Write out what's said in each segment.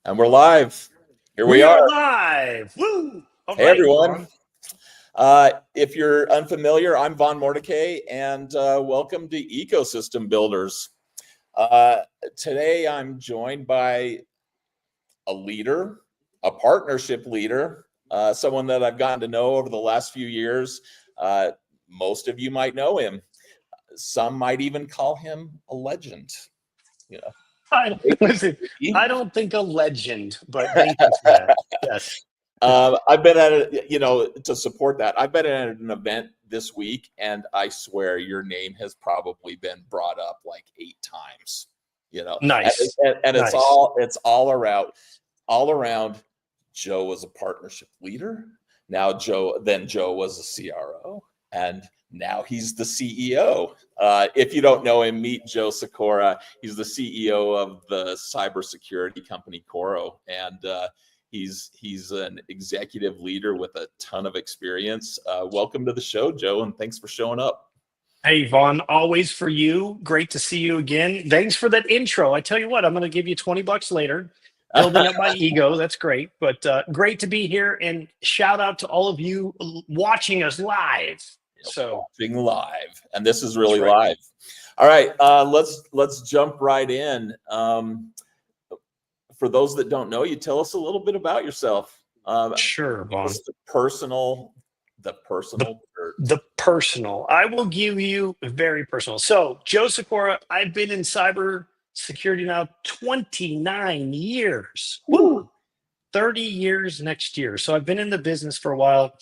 And we're live. Here we are are. Live. Woo! Hey, everyone. If you're unfamiliar, I'm Von Mordecai, and welcome to Ecosystem Builders. Today, I'm joined by a leader, a partnership leader, someone that I've gotten to know over the last few years. Most of you might know him. Some might even call him a legend. You know. I don't think a legend, but thank you for that. Yes. I've been at it, to support that. I've been at an event this week, and I swear your name has probably been brought up like 8 times. Nice. And nice. it's all around. Joe was a partnership leader. Then Joe was a CRO, and now he's the CEO. If you don't know him, meet Joe Sykora. He's the CEO of the cybersecurity company Coro, and he's an executive leader with a ton of experience. Welcome to the show, Joe, and thanks for showing up. Hey, Vaughn, always for you. Great to see you again. Thanks for that intro. I tell you what, I'm going to give you $20 later. Building up my ego. That's great. But great to be here, and shout out to all of you watching us live. Watching live, and this is really live. All right, let's jump right in. For those that don't know you, tell us a little bit about yourself. Sure, Vaughn. The personal. I will give you very personal. So, Joe Sykora, I've been in cybersecurity now 29 years. Woo! 30 years next year. So I've been in the business for a while.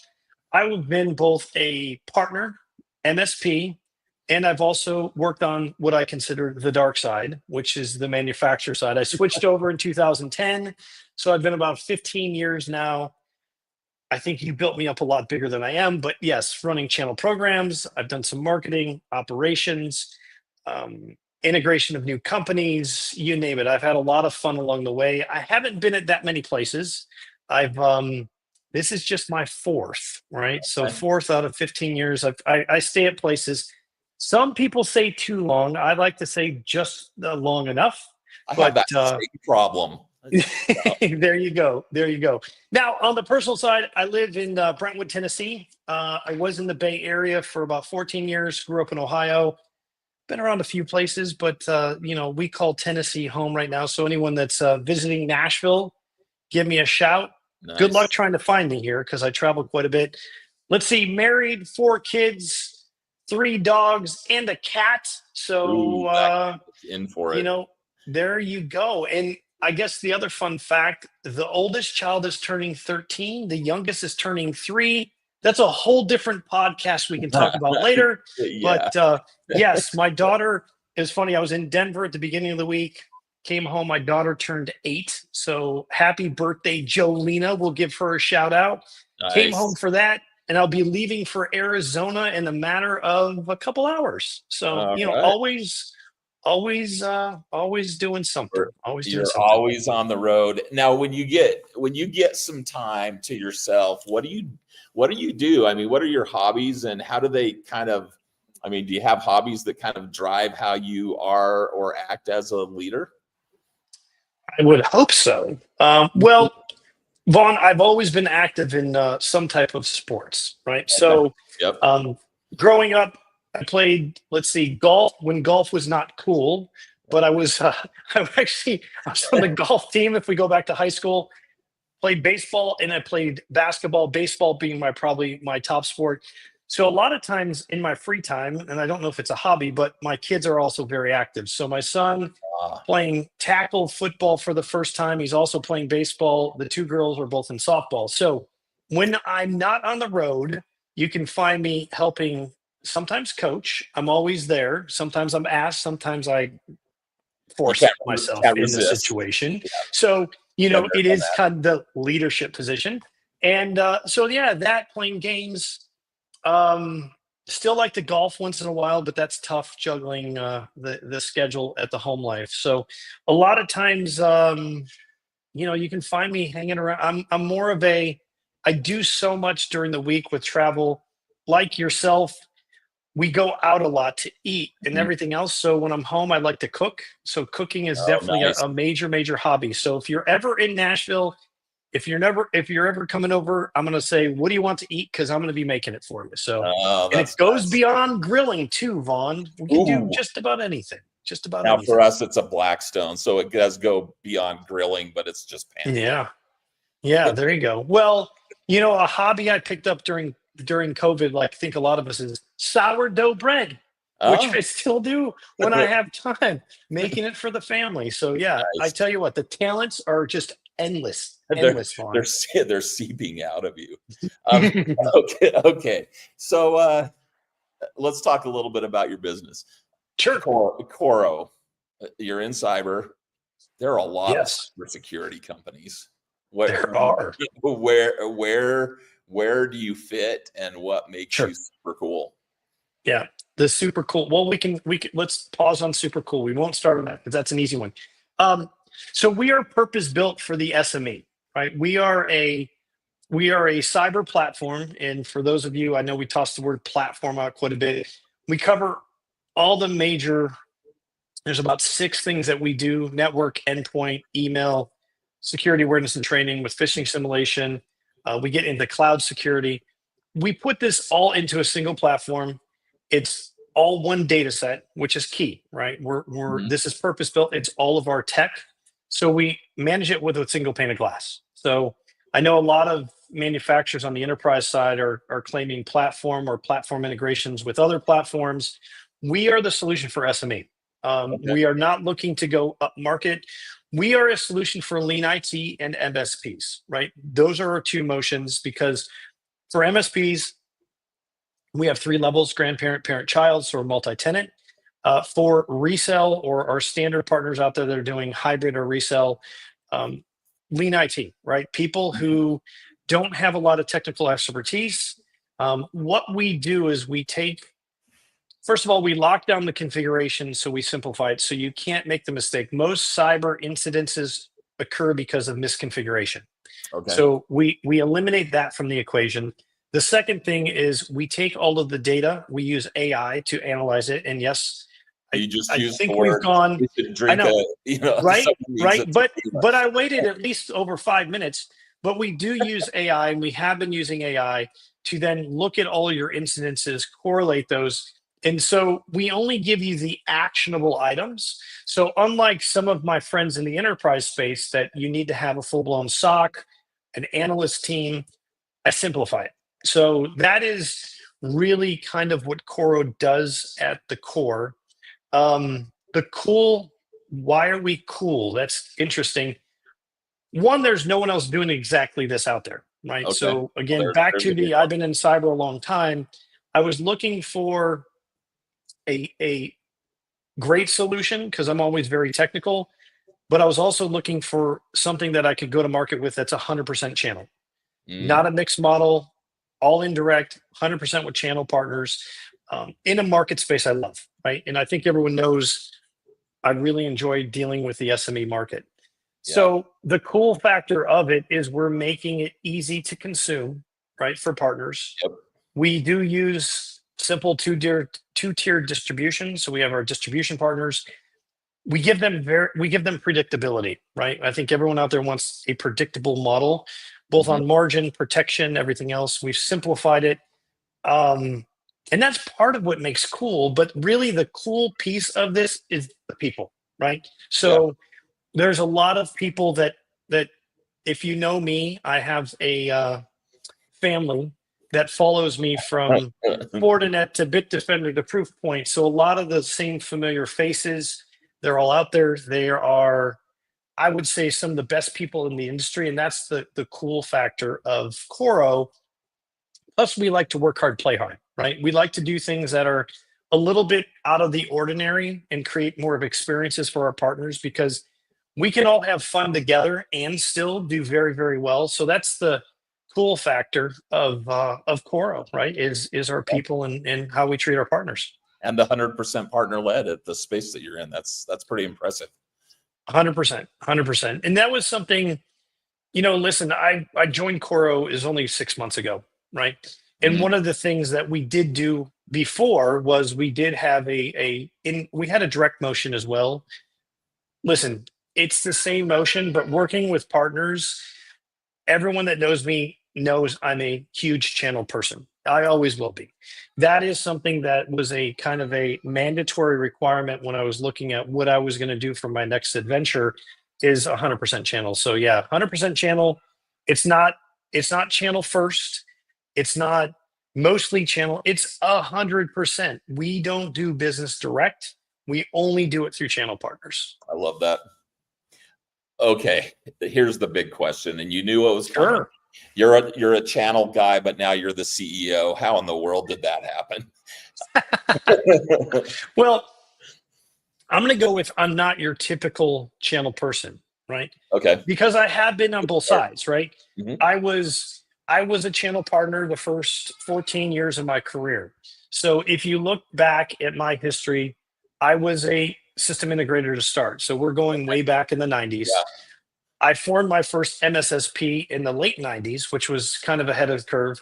I've been both a partner, MSP, and I've also worked on what I consider the dark side, which is the manufacturer side. I switched over in 2010. So I've been about 15 years now. I think you built me up a lot bigger than I am, but yes, running channel programs. I've done some marketing, operations, integration of new companies, you name it. I've had a lot of fun along the way. I haven't been at that many places. This is just my 4th, right? So 4th out of 15 years, I stay at places. Some people say too long. I like to say just long enough. I have that same problem. There you go. Now, on the personal side, I live in Brentwood, Tennessee. I was in the Bay Area for about 14 years, grew up in Ohio. Been around a few places, but we call Tennessee home right now. So anyone that's visiting Nashville, give me a shout. Nice. Good luck trying to find me here because I travel quite a bit. Let's see, married, 4 kids, 3 dogs, and a cat. So in for it. There you go. And I guess the other fun fact, the oldest child is turning 13. The youngest is turning 3. That's a whole different podcast we can talk about later. Yeah. But yes, my daughter, it was funny. I was in Denver at the beginning of the week, came home. My daughter turned 8. So happy birthday, Jolena. We'll give her a shout out. Nice. Came home for that. And I'll be leaving for Arizona in a matter of a couple hours. So, always doing something. You're always on the road. Now, when you get some time to yourself, what do you do? I mean, what are your hobbies, and how do they do you have hobbies that kind of drive how you are or act as a leader? I would hope so. Well, Vaughn, I've always been active in some type of sports, right? Okay. So, yep. Growing up, I played, golf when golf was not cool, but I was on the golf team. If we go back to high school, played baseball, and I played basketball, baseball being probably my top sport. So a lot of times in my free time, and I don't know if it's a hobby, but my kids are also very active. So my son playing tackle football for the first time. He's also playing baseball. The 2 girls are both in softball. So when I'm not on the road, you can find me helping sometimes coach. I'm always there. Sometimes I'm asked. Sometimes I force myself in the situation. Yeah. So, it is kind of the leadership position. And that playing games. Still like to golf once in a while, but that's tough juggling the schedule at the home life. So a lot of times, you can find me hanging around. I'm more of I do so much during the week with travel, like yourself. we go out a lot to eat and everything else. So when I'm home, I like to cook. So cooking is Oh, definitely nice. a major hobby. So if you're ever in Nashville, if you're ever coming over, I'm going to say, what do you want to eat? Because I'm going to be making it for you. So, and it That's goes nice. beyond grilling too, Vaughn. We can do Ooh. just about anything. Just about Now anything. for us, it's a Blackstone, so it does go beyond grilling, but it's just pan. Yeah. There you go. Well, a hobby I picked up during COVID, like I think a lot of us, is sourdough bread, which I still do when I have time, making it for the family. So yeah, I Nice. tell you what, the talents are just endless, Vaughn. They're seeping out of you. Okay. So let's talk a little bit about your business. Sure. Coro, you're in cyber. There are a lot of Yes. cybersecurity companies. There are. Where do you fit, and what makes Sure. you super cool? Yeah, the super cool. Well, we can let's pause on super cool. We won't start on that because that's an easy one. So we are purpose built for the SME, right? We are a cyber platform, and for those of you, I know we tossed the word platform out quite a bit. We cover all the major. There's about 6 things that we do: network, endpoint, email, security awareness and training with phishing simulation. We get into cloud security. We put this all into a single platform. It's all one data set, which is key, right? This is purpose built. It's all of our tech. So we manage it with a single pane of glass. So I know a lot of manufacturers on the enterprise side are claiming platform or platform integrations with other platforms. We are the solution for SME. We are not looking to go up market. We are a solution for lean IT and MSPs, right? Those are our 2 motions, because for MSPs, we have 3 levels: grandparent, parent, child, so we're multi-tenant. For resell, or our standard partners out there that are doing hybrid or resell, lean IT, right? People who don't have a lot of technical expertise. What we do is first of all, we lock down the configuration, so we simplify it so you can't make the mistake. Most cyber incidences occur because of misconfiguration. So we eliminate that from the equation. The second thing is we take all of the data, we use AI to analyze it, and yes, You just I use the think we've word. gone. You should I drink know, right, someone needs a tequila. but I waited at least over 5 minutes. But we do use AI, and we have been using AI to then look at all your incidences, correlate those. And so we only give you the actionable items. So unlike some of my friends in the enterprise space that you need to have a full-blown SOC, an analyst team, I simplify it. So that is really kind of what Coro does at the core. Why are we cool? That's interesting. One, there's no one else doing exactly this out there, right? So again, back to I've been in cyber a long time. I was looking for a great solution because I'm always very technical, but I was also looking for something that I could go to market with that's 100% channel, not a mixed model, all indirect, 100% with channel partners, in a market space I love, right? And I think everyone knows I really enjoy dealing with the SME market. So the cool factor of it is we're making it easy to consume, right, for partners. We do use simple two-tiered distribution. So we have our distribution partners. We give them predictability, right? I think everyone out there wants a predictable model, both on margin, protection, everything else. We've simplified it. And that's part of what makes cool. But really, the cool piece of this is the people, right? So there's a lot of people that if you know me, I have a family that follows me from Fortinet to Bitdefender to Proofpoint. So a lot of the same familiar faces, they're all out there. They are, I would say, some of the best people in the industry, and that's the cool factor of Coro. Plus, we like to work hard, play hard, right? We like to do things that are a little bit out of the ordinary and create more of experiences for our partners, because we can all have fun together and still do very, very well. So that's the cool factor of Coro, right? Is our people and how we treat our partners. And the 100% partner led at the space that you're in. That's pretty impressive. 100%. And that was something, listen, I joined Coro is only 6 months ago, right? And one of the things that we did do before was we did have we had a direct motion as well. Listen, it's the same motion, but working with partners, everyone that knows me knows I'm a huge channel person. I always will be. That is something that was a kind of a mandatory requirement when I was looking at what I was going to do for my next adventure is 100% channel. So yeah, 100% channel. It's not channel first. It's not mostly channel. It's 100%. We don't do business direct. We only do it through channel partners. I love that. Okay, here's the big question, and you knew it was coming. Sure. You're a channel guy, but now you're the CEO. How in the world did that happen? Well, I'm going to go with I'm not your typical channel person, right? Okay. Because I have been on both sides, right? Mm-hmm. I was a channel partner the first 14 years of my career. So if you look back at my history, I was a system integrator to start. So we're going way back in the 90s. Yeah. I formed my first MSSP in the late 90s, which was kind of ahead of the curve.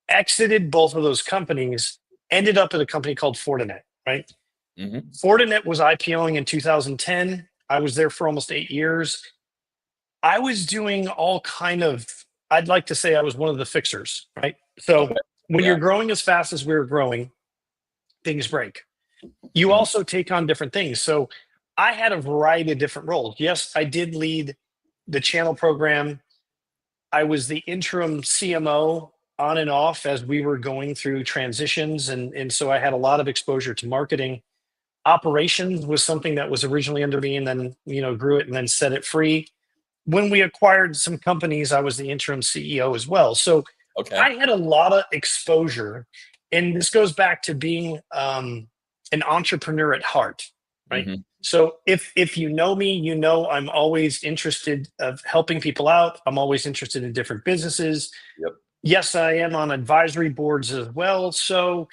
Exited both of those companies, ended up at a company called Fortinet, right? Mm-hmm. Fortinet was IPOing in 2010. I was there for almost 8 years. I was doing all kind of, I'd like to say I was one of the fixers, right? So when you're growing as fast as we were growing, things break. You also take on different things. So I had a variety of different roles. Yes, I did lead the channel program. I was the interim CMO on and off as we were going through transitions. And so I had a lot of exposure to marketing. Operations was something that was originally under me and then, grew it and then set it free. When we acquired some companies, I was the interim CEO as well. So I had a lot of exposure. And this goes back to being an entrepreneur at heart, right? Mm-hmm. So if you know me, you know I'm always interested of helping people out. I'm always interested in different businesses. Yep. Yes, I am on advisory boards as well. So,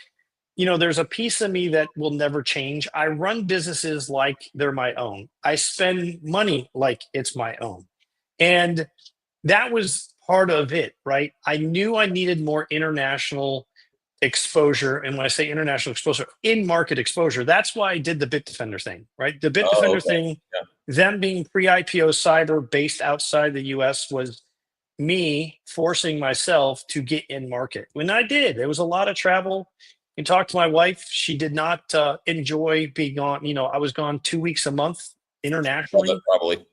there's a piece of me that will never change. I run businesses like they're my own. I spend money like it's my own. And that was part of it, right? I knew I needed more international exposure. And when I say international exposure, in-market exposure, that's why I did the Bitdefender thing, right? The Bitdefender thing, them being pre-IPO cyber based outside the US was me forcing myself to get in market. When I did, there was a lot of travel. You talk to my wife, she did not enjoy being gone. I was gone 2 weeks a month internationally. Probably.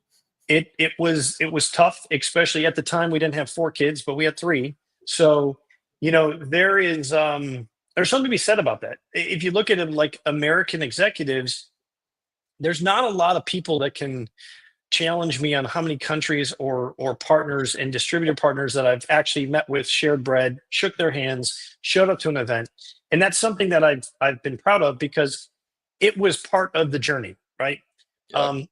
It was tough, especially at the time. We didn't have 4 kids, but we had 3. So, there's something to be said about that. If you look at it like American executives, there's not a lot of people that can challenge me on how many countries or partners and distributor partners that I've actually met with, shared bread, shook their hands, showed up to an event. And that's something that I've been proud of because it was part of the journey, right? Yep.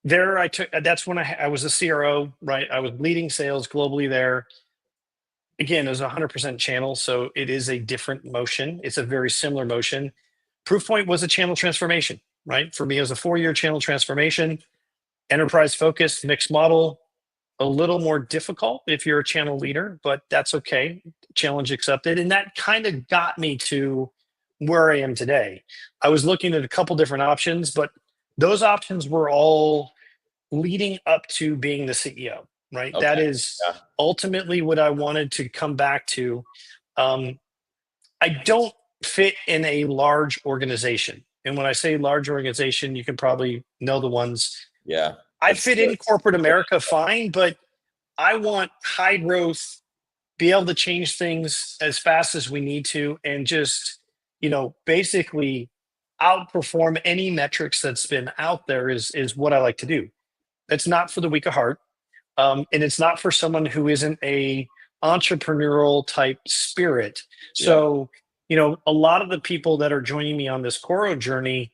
That's when I was a CRO, right? I was leading sales globally there. Again, it was 100% channel, so it is a different motion. It's a very similar motion. Proofpoint was a channel transformation, right? For me, it was a 4-year channel transformation, enterprise focused, mixed model, a little more difficult if you're a channel leader, but that's okay. Challenge accepted. And that kind of got me to where I am today. I was looking at a couple different options, but those options were all leading up to being the CEO, right? That is ultimately what I wanted to come back to. I don't fit in a large organization. And when I say large organization, you can probably know the ones. Yeah. I fit in corporate America fine, but I want high growth, be able to change things as fast as we need to, and just, basically outperform any metrics that's been out there is what I like to do. It's not for the weak of heart. And it's not for someone who isn't a entrepreneurial type spirit. So, a lot of the people that are joining me on this Coro journey,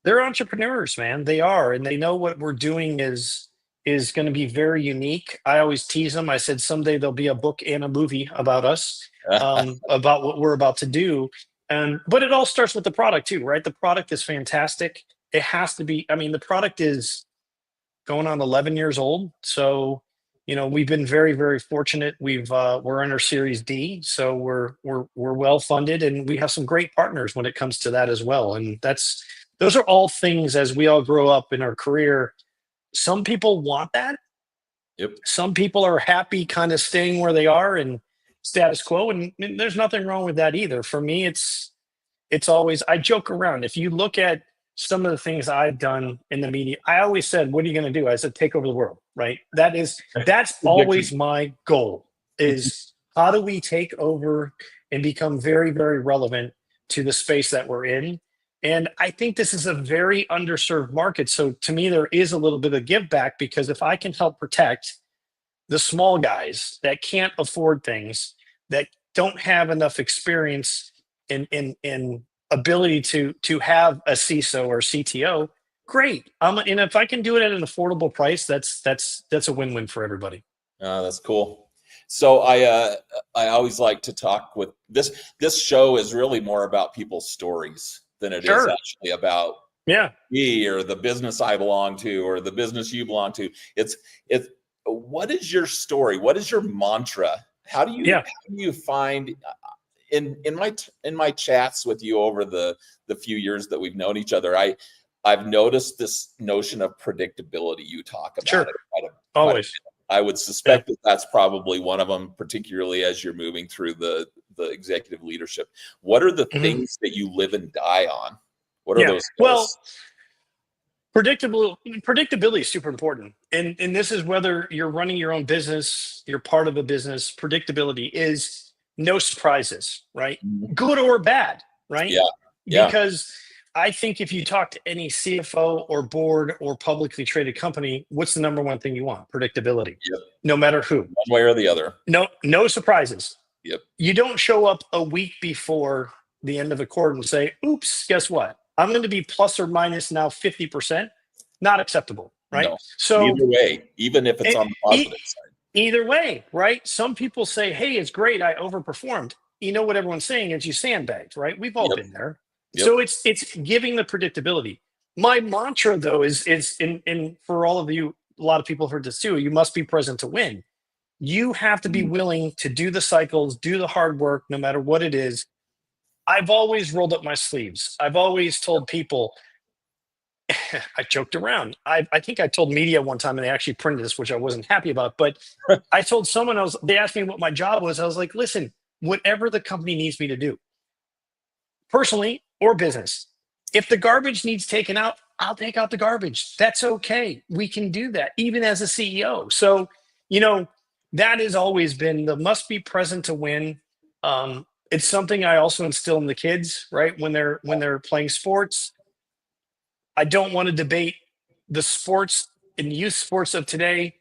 they're entrepreneurs, man. They are, and they know what we're doing is going to be very unique. I always tease them. I said someday there'll be a book and a movie about us, about what we're about to do. But it all starts with the product too, right? The product is fantastic. It has to be. I mean, the product is going on 11 years old. So, we've been very, very fortunate. We're under Series D, so we're well funded, and we have some great partners when it comes to that as well. And those are all things as we all grow up in our career. Some people want that. Yep. Some people are happy kind of staying where they are and status quo, and there's nothing wrong with that either. For me, it's always, I joke around. If you look at some of the things I've done in the media, I always said, what are you going to do? I said, take over the world, right? That's always my goal, is how do we take over and become very, very relevant to the space that we're in? And I think this is a very underserved market. So to me, there is a little bit of give back, because if I can help protect the small guys that can't afford things, that don't have enough experience in ability to have a CISO or CTO, great. And if I can do it at an affordable price, that's a win-win for everybody. That's cool. So I always like to talk with this show is really more about people's stories than it is actually about me or the business I belong to or the business you belong to. It's what is your story? What is your mantra? How do you find in my chats with you over the few years that we've known each other, I've noticed this notion of predictability. You talk about it always. I would suspect that that's probably one of them, particularly as you're moving through the executive leadership. What are the things that you live and die on? What are those skills? Well, predictability is super important. And this is whether you're running your own business, you're part of a business. Predictability is no surprises, right? Good or bad, right? Yeah. Because I think if you talk to any CFO or board or publicly traded company, what's the number one thing you want? Predictability. Yep. No matter who. One way or the other. No surprises. Yep. You don't show up a week before the end of a quarter and say, oops, guess what? I'm going to be plus or minus now 50%. Not acceptable, right? No. So either way, even if it's on the positive side. Either way, right? Some people say, hey, it's great, I overperformed. You know what everyone's saying is you sandbagged, right? We've all been there. So it's giving the predictability. My mantra, though, is in for all of you, a lot of people have heard this too, you must be present to win. You have to be willing to do the cycles, do the hard work, no matter what it is. I've always rolled up my sleeves. I've always told people, I joked around. I think I told media one time, and they actually printed this, which I wasn't happy about. But I told someone, they asked me what my job was. I was like, listen, whatever the company needs me to do, personally or business. If the garbage needs taken out, I'll take out the garbage. That's okay. We can do that, even as a CEO. So, that has always been the must be present to win. It's something I also instill in the kids, right? When they're playing sports. I don't want to debate the sports and youth sports of today.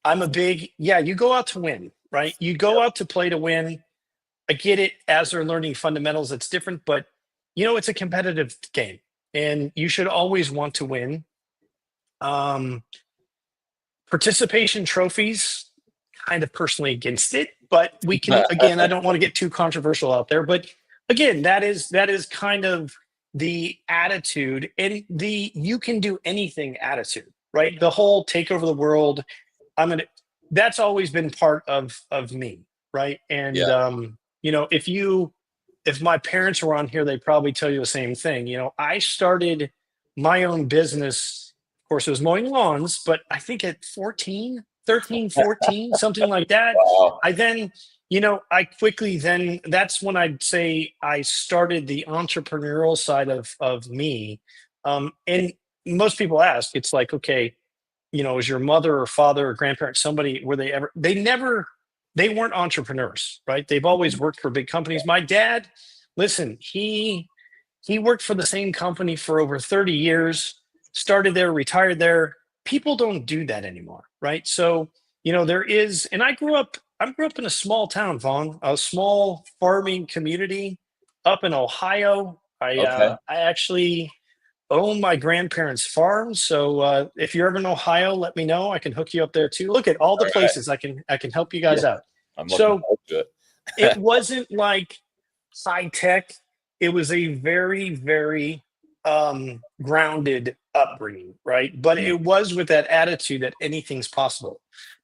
I'm a big, you go out to win, right? You go out to play to win. I get it. As they're learning fundamentals, it's different, but it's a competitive game and you should always want to win. Participation trophies, kind of personally against it, but we can, again, I don't want to get too controversial out there, but again, that is kind of the attitude and the you can do anything attitude, right? The whole take over the world. That's always been part of me, right? And if my parents were on here, they'd probably tell you the same thing. I started my own business. Of course, it was mowing lawns, but I think at 13, 14, something like that. Wow. I then I quickly that's when I'd say I started the entrepreneurial side of me. And most people ask, it's like, okay, is your mother or father or grandparent, somebody, they weren't entrepreneurs, right? They've always worked for big companies. My dad, listen, he worked for the same company for over 30 years, started there, retired there. People don't do that anymore, right? So, there is, and I grew up in a small town, Vaughn, a small farming community up in Ohio. I actually own my grandparents' farm. So if you're ever in Ohio, let me know. I can hook you up there too. Look at all the places I can help you guys out. I'm looking forward to it. It wasn't like high tech. It was a very, very grounded upbringing, right? But it was with that attitude that anything's possible.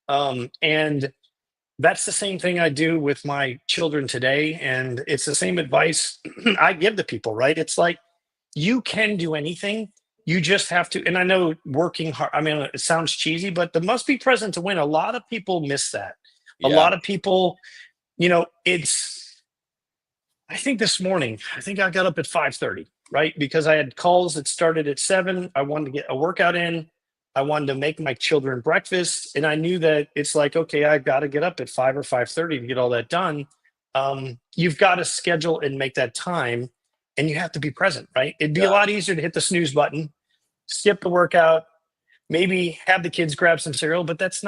And that's the same thing I do with my children today. And it's the same advice I give to people, right? It's like, you can do anything. You just have to, and I know working hard, I mean, it sounds cheesy, but the must be present to win. A lot of people miss that. A lot of people, I think this morning, I think I got up at 5:30, right? Because I had calls that started at 7. I wanted to get a workout in. I wanted to make my children breakfast. And I knew that it's like, okay, I got to get up at 5 or 5:30 to get all that done. You've got to schedule and make that time, and you have to be present, right? It'd be a lot easier to hit the snooze button, skip the workout, maybe have the kids grab some cereal, but that's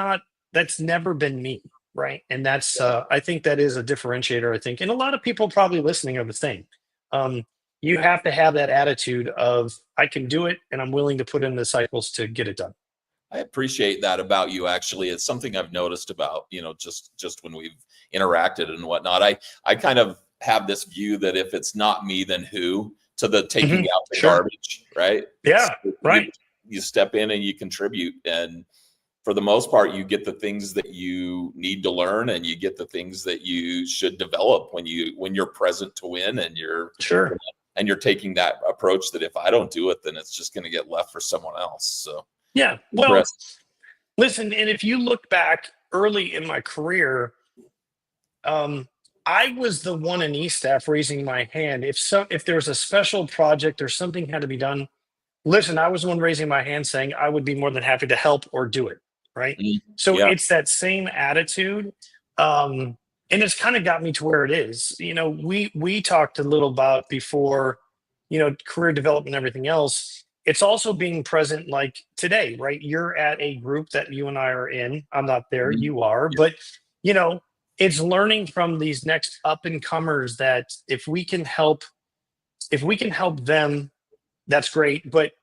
never been me. Right. And that's, I think that is a differentiator, I think. And a lot of people probably listening are the same. You have to have that attitude of, I can do it and I'm willing to put in the cycles to get it done. I appreciate that about you. Actually, it's something I've noticed about, just when we've interacted and whatnot. I kind of have this view that if it's not me, then who, to the taking out the garbage, right? Yeah. So right. You step in and you contribute, and for the most part, you get the things that you need to learn, and you get the things that you should develop when you're present to win, and you're taking that approach that if I don't do it, then it's just going to get left for someone else. So yeah, well, listen, and if you look back early in my career, I was the one in E-staff raising my hand. If there was a special project or something had to be done, listen, I was the one raising my hand saying I would be more than happy to help or do it. Right. So it's that same attitude. And it's kind of got me to where it is. We talked a little about before, career development and everything else. It's also being present like today, right? You're at a group that you and I are in. I'm not there, you are, but it's learning from these next up and comers that if we can help them, that's great. But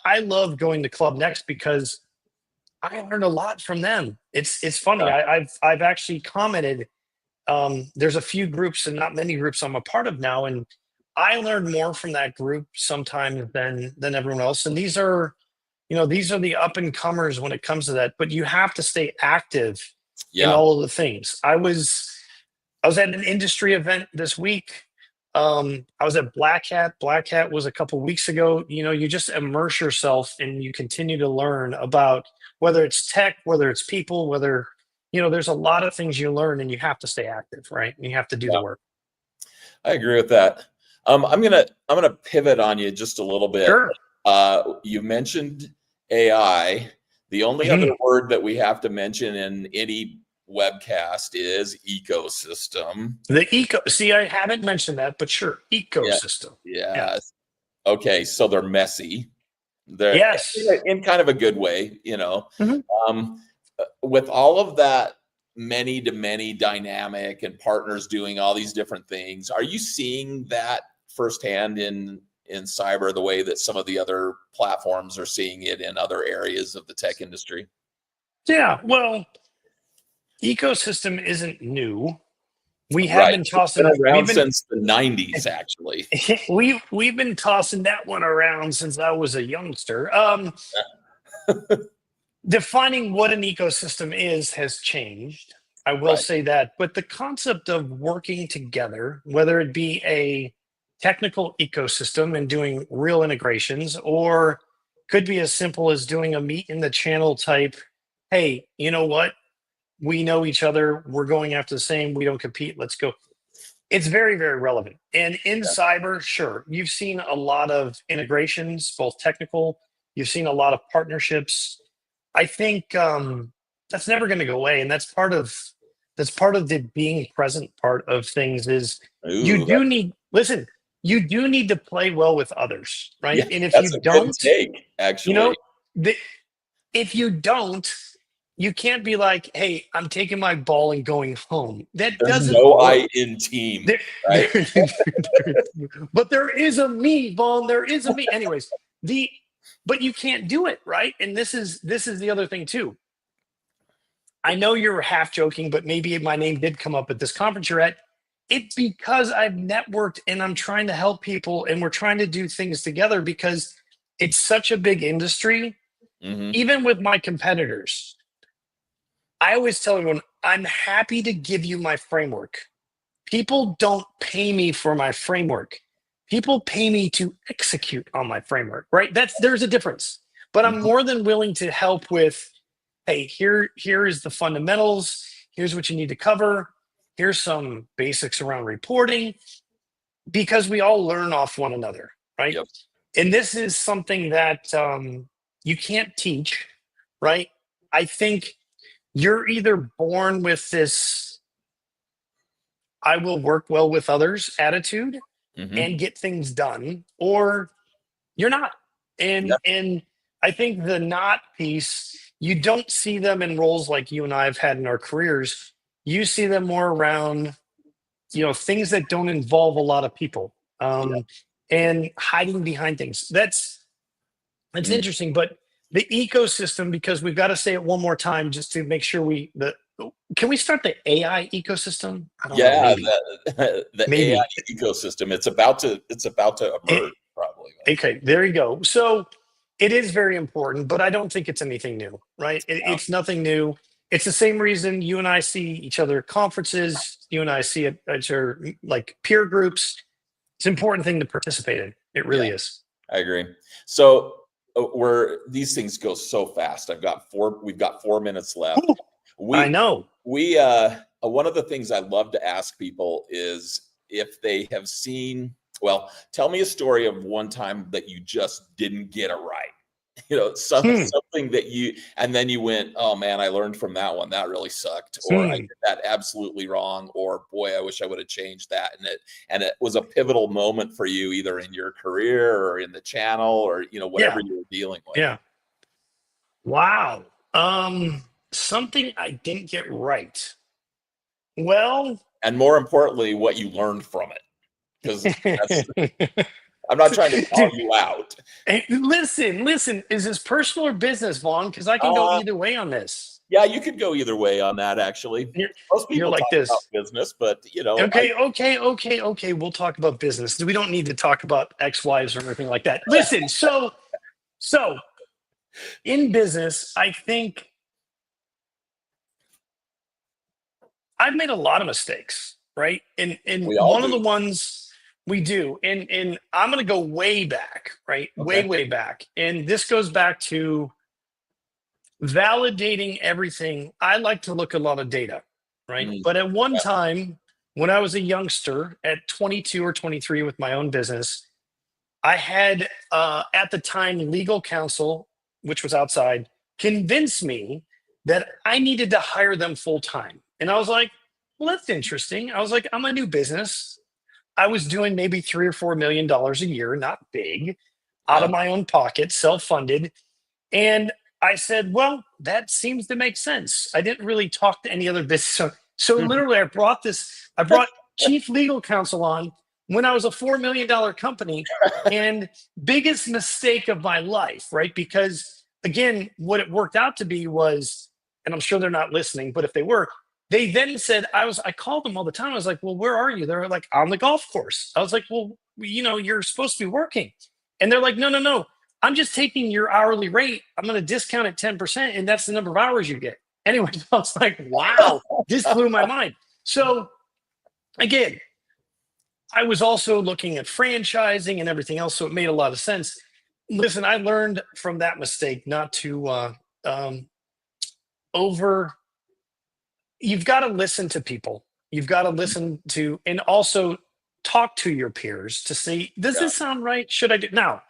I love going to Club Next because I learned a lot from them. It's funny. I've actually commented. There's a few groups and not many groups I'm a part of now, and I learned more from that group sometimes than everyone else. And these are the up and comers when it comes to that. But you have to stay active in all of the things. I was at an industry event this week. I was at Black Hat. Black Hat was a couple weeks ago. You just immerse yourself and you continue to learn about whether it's tech, whether it's people, whether, there's a lot of things you learn and you have to stay active, right? And you have to do the work. I agree with that. I'm gonna pivot on you just a little bit. Sure. You mentioned AI. The only other word that we have to mention in any webcast is ecosystem. See, I haven't mentioned that, but sure, ecosystem. Yeah. Okay, so they're messy. They're in kind of a good way, with all of that many to many dynamic and partners doing all these different things. Are you seeing that firsthand in cyber the way that some of the other platforms are seeing it in other areas of the tech industry? Yeah, well, ecosystem isn't new. We have been tossing it around since the 90s, actually. We've been tossing that one around since I was a youngster. Defining what an ecosystem is has changed. I will say that. But the concept of working together, whether it be a technical ecosystem and doing real integrations, or could be as simple as doing a meet in the channel type, hey, you know what? We know each other. We're going after the same. We don't compete. Let's go. It's very, very relevant. And in cyber, sure, you've seen a lot of integrations, both technical. You've seen a lot of partnerships. I think that's never going to go away, and that's part of the being present part of things. Is you do need to play well with others, right? Yeah, and if that's you a don't, good take, actually, if you don't. You can't be like, hey, I'm taking my ball and going home. There's no work. I in team, right? But there is a me, Vaughn. There is a me. Anyways, but you can't do it, right? And this is the other thing too. I know you're half joking, but maybe my name did come up at this conference you're at. It's because I've networked and I'm trying to help people and we're trying to do things together because it's such a big industry. Even with my competitors, I always tell everyone, I'm happy to give you my framework. People don't pay me for my framework. People pay me to execute on my framework, right? There's a difference. But I'm more than willing to help with, hey, here is the fundamentals. Here's what you need to cover. Here's some basics around reporting, because we all learn off one another, right? Yep. And this is something that you can't teach, right? I think you're either born with this I will work well with others attitude and get things done, or you're not. And I think the not piece, you don't see them in roles like you and I have had in our careers. You see them more around, things that don't involve a lot of people, and hiding behind things. That's interesting. But the ecosystem, because we've got to say it one more time just to make sure can we start the AI ecosystem? I don't know, maybe. The AI ecosystem. It's about to emerge, probably. Okay, there you go. So it is very important, but I don't think it's anything new, right? It's nothing new. It's the same reason you and I see each other at conferences. You and I see it at your like peer groups. It's an important thing to participate in. It really is. I agree. So these things go so fast. We've got 4 minutes left. I know. One of the things I love to ask people is if they have seen, tell me a story of one time that you just didn't get it right. Something that and then you went, oh man, I learned from that one. That really sucked. Or I did that absolutely wrong. Or boy, I wish I would have changed that. And it was a pivotal moment for you, either in your career or in the channel or, whatever you were dealing with. Yeah. Wow. Something I didn't get right. Well, and more importantly, what you learned from it. Because I'm not trying to call you out. Hey, listen, is this personal or business, Vaughn? Because I can go either way on this. Yeah, you could go either way on that, actually. Most people like talk this about business, but Okay. We'll talk about business. We don't need to talk about ex-wives or anything like that. Listen, so in business, I think I've made a lot of mistakes, right? And one of the ones we do, and I'm going to go way back, right? Okay. Way back. And this goes back to validating everything. I like to look at a lot of data, right? But at one time, when I was a youngster at 22 or 23 with my own business, I had, at the time, legal counsel, which was outside, convince me that I needed to hire them full time. And I was like, well, that's interesting. I was like, I'm a new business. I was doing maybe $3 or $4 million a year, not big, out of my own pocket, self-funded. And I said, well, that seems to make sense. I didn't really talk to any other business. So literally I brought chief legal counsel on when I was a $4 million company, and biggest mistake of my life, right? Because again, what it worked out to be was, and I'm sure they're not listening, but if they were, they then said, I called them all the time. I was like, well, where are you? They're like, on the golf course. I was like, well, you're supposed to be working. And they're like, no. I'm just taking your hourly rate. I'm going to discount it 10%. And that's the number of hours you get. Anyway, I was like, wow, this blew my mind. So again, I was also looking at franchising and everything else. So it made a lot of sense. Listen, I learned from that mistake not to you've got to listen to people. You've got to listen to, and also talk to your peers to see, does this sound right? Should I do? Now,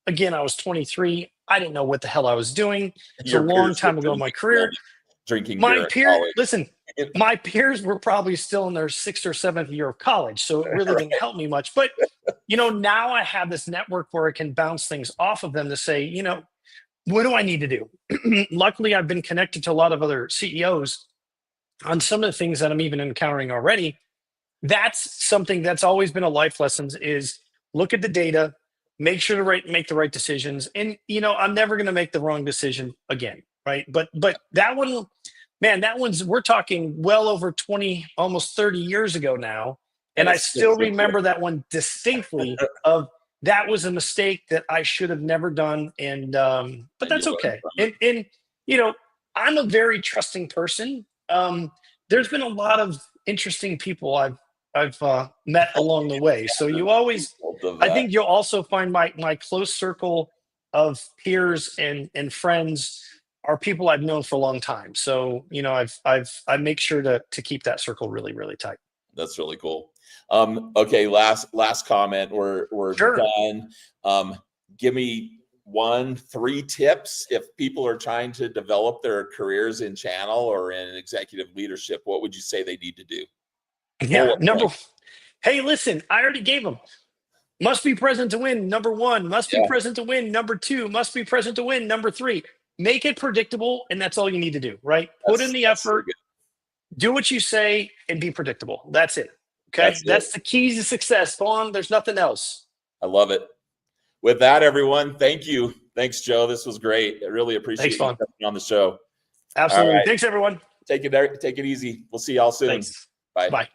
again, I was 23. I didn't know what the hell I was doing. It's a long time ago in my career. Drinking my peers, listen, my peers were probably still in their 6th or 7th year of college. So it really didn't help me much. But, now I have this network where I can bounce things off of them to say, what do I need to do? Luckily, I've been connected to a lot of other CEOs on some of the things that I'm even encountering already. That's something that's always been a life lesson, is look at the data, make sure to make the right decisions. And, I'm never going to make the wrong decision again. Right. But that one, man, we're talking well over 20, almost 30 years ago now. And I still remember that one distinctly of that was a mistake that I should have never done. And but that's okay. And you know, I'm a very trusting person. There's been a lot of interesting people I've met along the way. So you always, I think you'll also find my close circle of peers and friends are people I've known for a long time. So, you know, I make sure to keep that circle really, really tight. That's really cool. Okay, last comment. We're Sure. done. Give me 3 tips if people are trying to develop their careers in channel or in executive leadership. What would you say they need to do? Yeah, hey, listen, I already gave them. Must be present to win. Number 1, must be present to win. Number 2, must be present to win. Number 3, make it predictable. And that's all you need to do, right? Put in the effort, do what you say, and be predictable. That's it. Okay. That's the keys to success, Vaughn. There's nothing else. I love it. With that, everyone, thank you. Thanks, Joe. This was great. I really appreciate you coming on the show. Absolutely. Right. Thanks, everyone. Take it easy. We'll see y'all soon. Thanks. Bye. Bye.